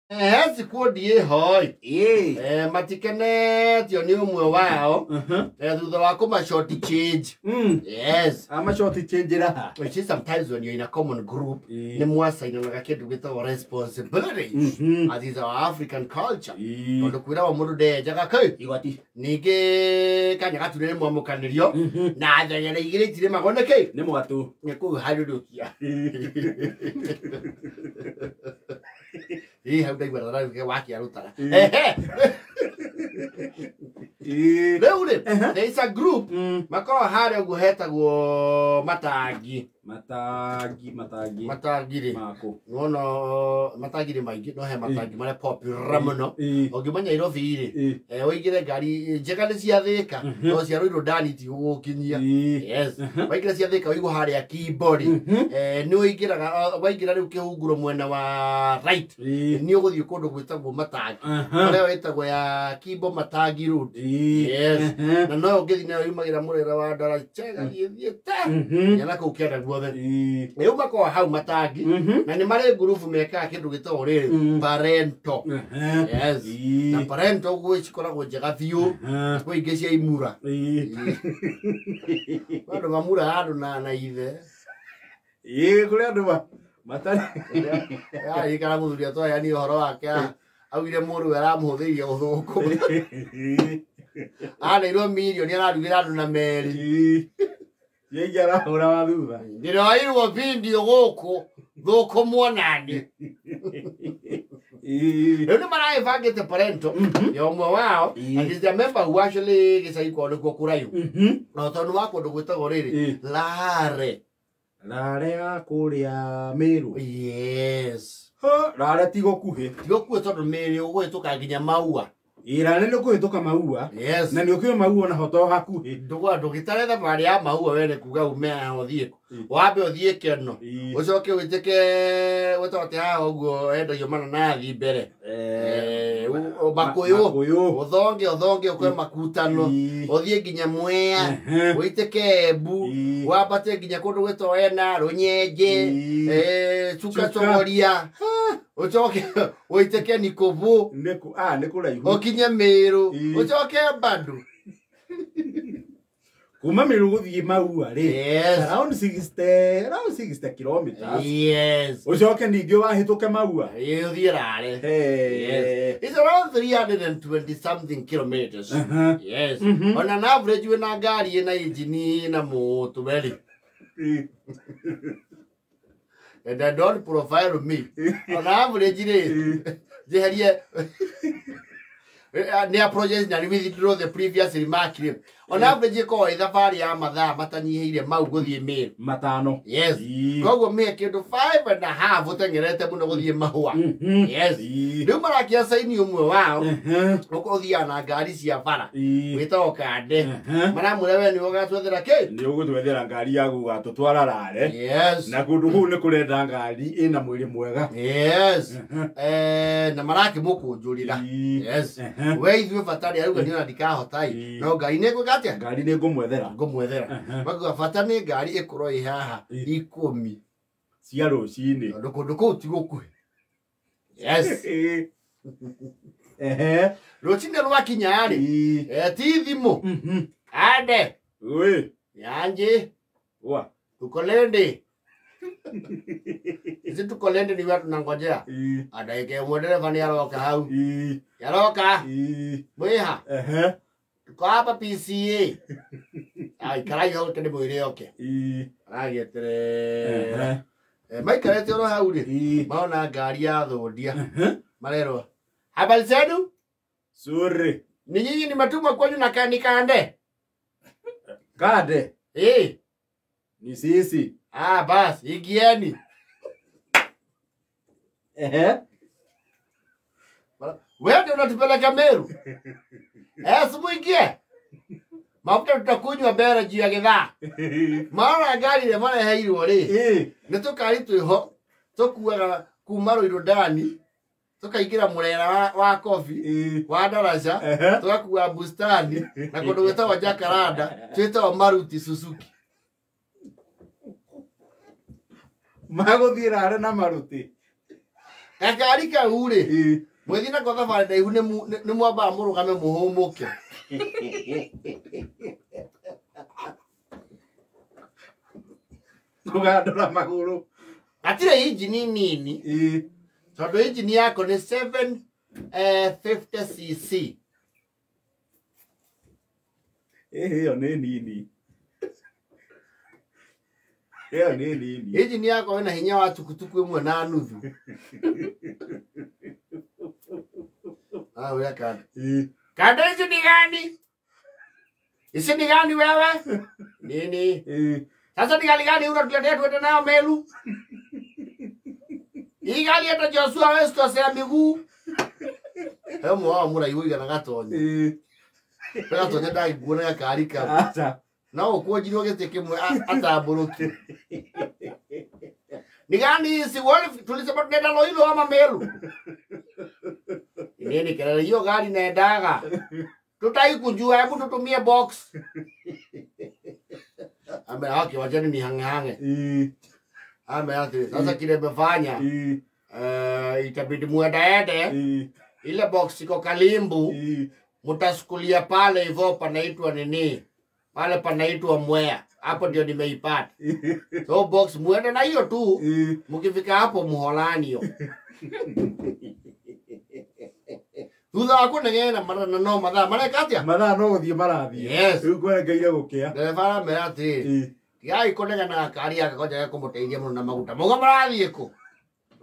Sikundi hoi. Matikene tio ni umwe wao. Thutha wa kuma short change. Yes. Ama short change raha. Which is sometimes when you're in a common group, ni mwasaina na kakedu gita responsibilities. As is our African culture. Ndo kwira wa mundu de jaga kai. Igoti. Nige kanya gaturere mwamukanirio na athanyana igire itire magone kai. Ni mwatu. Ni ku harurukia. Hii hauda ibara ke waki arutara. Leule, there is a group. Makoro hare guhetagwo matagi. Matagi mako. No matagi maingi no he matagi mare popular muno. Ogimanya Nairobi iri. Oigire ngari njega ni cia thika. No cia ruiro dani ti gukinyia. Yes. Oigire cia thika oigo hare ya keyboard. Ni oigiraga oigira riu kihunguro mwena wa right. Ni uguthii kundu gwitagwo matagi. Ore wetagwo ya Kibo Matagi Road. Yes. Na no ngithi na yumagira murera wa ndara chega thiete. Yana ku kenda guothe. Yo mako hau matagi na ni mare group meka kindu gitagwo riri parento. Yes. Na parento gwikoragwo njega biu. Kwa ingecia imura. Bado mamura andu na ithe. Kuri andu matari. Ikara muthuria to yani horo wake awire muru aramuhuthiria uthuku. Iro milioni ararugira andu na meri. Yeye arahura wa thutha. Ndirairwo video guku thuku muonani. Ni marai fagete parento yo mwe wao and is the member who actually gisai ko ko kurayo. No tonu wako ndo gwetagwo riri lare. Lare ya kuria Meru. Yes. Lare tigo kuhe. Tigo kuhe tondu Meru ugwituka nginya maua. Ira nene kuhituka maua. Yes. Na ni ukio maua na hoto hakuhi. Ndugitare thamari ya maua wene kuga umea othie. Wabe othie keno. Ucoke witike wetote ha uguo endayo mananathi mbere. Makuyu. Uthonge ukwe makutano. Othie nginya Mwea. Uitike Embu. Wabate nginya kundu gwito ena Runyenje. Chuka Chogoria. Ucoke uitike Nikovu. Nikura ihu. Okinye Meru. Ucoke Badu. Kuma Meru guthii maua ri. Yes. Around 60 kilometers. Yes. Ucoke ningio wahituke maua. Uthie rare. Yes. It's around 320 something kilometers. Yes. On an average when a ngari ina engine na moto very. And I don't profile me. On average, they near projects and withdraw the previous remark. On average, call the fari amada, matani, Mauguthi mail. Matano. Yes. Go make you to 5.5 what I get up on the Mahua. Yes. Do Marakia say you wow. Oko the Anagaria Fara. We talk at them. Madame will never know whether I can. You would weather a Garia to Tuara. Yes. Nakudu Nicoleta in a Mulimuega. Yes. And the Marakimuku, Julia. Yes. Wait, you Fatari, I will near the car hotai. No, Gaine got ya. Garine go weather. Go weather. But go Fatani, Gari Ecoroi ha. Equal me. Siaro, Sini. Look to go. Yes. Rochina Wakinyari. Tivimo. Ade. Oui. Yanji. What? Tukolende. Is it tukolende ni watu nangojea? Adaike mwendele fani yaroka hau. Yaroka. Mweha. Tuko hapa PCA. Ai karai hau kende mwire oke. Ragi etere. Maikarete oro hau ri. Maona ngari ya thondia. Marero. Habari zenu? Suri. Ni nyinyi ni matumwa kwanyu na Kande? Kande. Ni sisi. Bas, igieni. Wewe ndio unatupeleka Meru. Simuingie. Mafuta tutakunywa bere juu ya githaa. Mara gari ile mara hairwo ri. Nitukari twiho. Tukuaga kuma Ruiru ndani. Tukaingira murera wa coffee wa daraja. Tukakuwa bustani na kundu gwetagwo Jacaranda. Twetagwo Maruti Suzuki. Mago thira na Maruti. Ngari kau ri. Mwethi na kotha bale ndaihu ni mwamba murugame muhumuke. Kugandura maguru. Atire injini nini. Tondu injini yako ni 750cc. Hiyo ni nini? Hiyo ni nini? Injini yako ina hinya wa tukutuku imwe na nuthu. Wewe Kande. Kande injini gani? Isi ni gani wewe? Nini? Sasa ni gani unatuletea tuende nayo Meru? Hii gari hata Joshua West asema miguu. Hebu mwao mura iwe na gatonye. Pega tonye dai guona gari ka. Acha. Na ukojiro gete kimwe atabuluki. Ni gani si wale tulisema tunaenda Loilo ama Meru? Nini kelele hiyo gari naendaga. Tutaikujua hebu tutumie box. Ame haki wajani ni hange. Ame hati sasa kile befanya. Itabidi muende. Ile box iko Kalimbu. Mutasukulia pale hivyo panaitwa nini? Pale panaitwa Mwea. Hapo ndio nimeipata. So box muende na hiyo tu. Mkifika hapo Muholanio. Thutha wako ngena marana no mathaa katia mathaa no guthie marathii yes kwerekeire gukia dereva me ati tigai konega na kari akakoja kumuteithia muno na maguta mugo marathii ku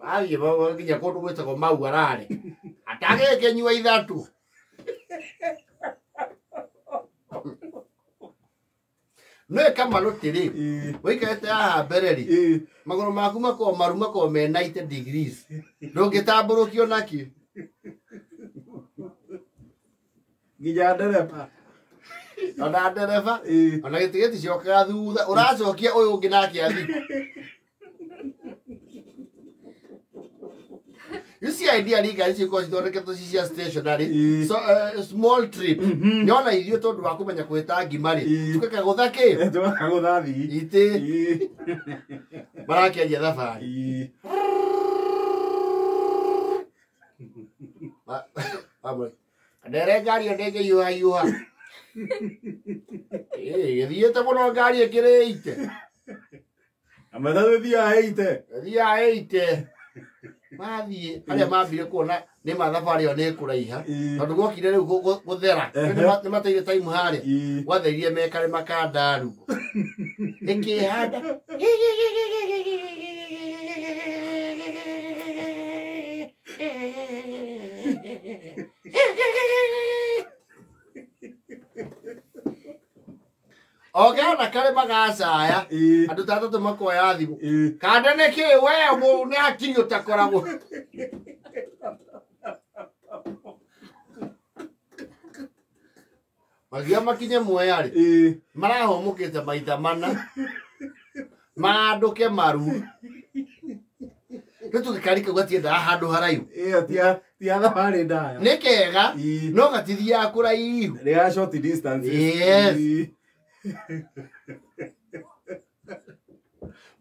athie bo nginya kundu gwitagwo mau arare atage kenyua ithatu no kama rotiri wikaete aha bereri magoro maku mako maruma ko me 90 degrees ndungitamburukio naki Gija dereva. Ona dereva. Ona gitigeti ciokaga thutha. Uracokia uyu ungi nake athi. You see idea ni gari ciko cithondeketwo cia stationary. So small trip. Nyona ithio tondu wa kumenya kwita ngimari. Tukaka guthaki. Tukaka guthathi. Ite. Marakiaria thabari. Amwe. Ndere ngari ndege yuha githiete muno ngari ikirite amatha thia 8 mathie aria mambire kuona ni mathabari one kuraiha tondu gwokire riu guthera ni mateire time haria gwatheirie mekare makandaru ikihanda Ogana kare magacaya andu tatatu makoya thimu Kande niki we mu ni hakiri utakoragwo Magia makinye Mwea ri marahomukite maita mana manduke maru Kitu kikarika gwatienda handu haraihu tia thabari ndaya nikega no gatithia kuraihu ria short distance yes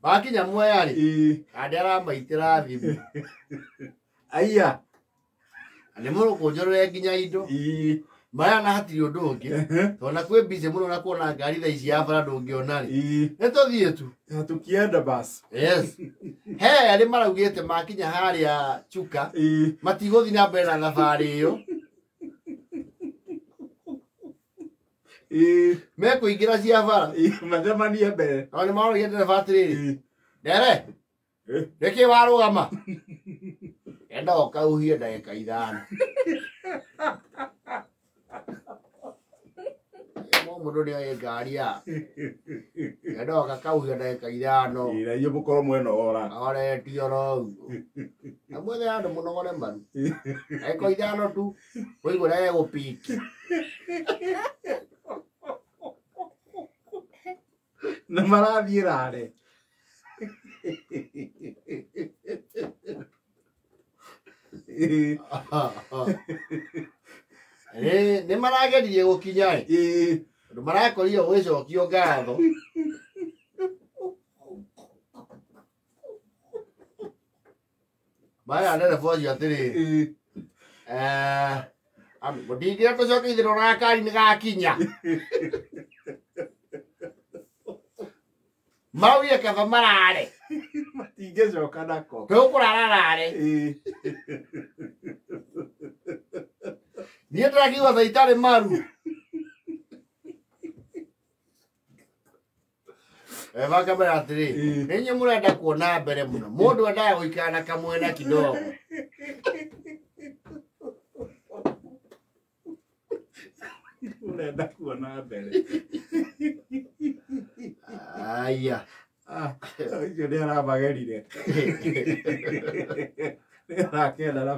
Bakinya Mwea ri Kande aramaitira thimu aiya ani muru kunjorore nginya indo maya na hatiri undu ungi tona kwe busy muno na kuona ngari tha ici ya bara ndungiona ri nituthie tu tukienda bas yes he ari maraugite makinya haria chuka matiguthi na mbere na thabari iyo me kuingira cia bara mathemanie mbere oni mauro gete na batiri ndere reke warugama enda okauhie ndagika 5 mundu ni oye ngari ya enda okauhie ndagika 5 ira iyo mukoro mwena ora ore tioro amwe andu munogore mbaru eko 5 tu kuigura ye gupiki na marathii rare ni marageririe gukinya ndu marakorire gwicokio ngatho Maya nene fozi atiri. Mutingira tucoke ithiro na kari ni gakinya. Mau ye kava marare. Matingecoka nako. Kau kurara rare. Niĩ ndĩrakiuga tha itarĩ maru. Vakamera atĩrĩ, nĩ inyuĩ mũrenda kuona mbere mũno. Mũndũ endaga gũikara na kamwena kidogo. Ũrenda kuona mbere. Aya. Icio nĩ aramagerire. Nĩ arakenda na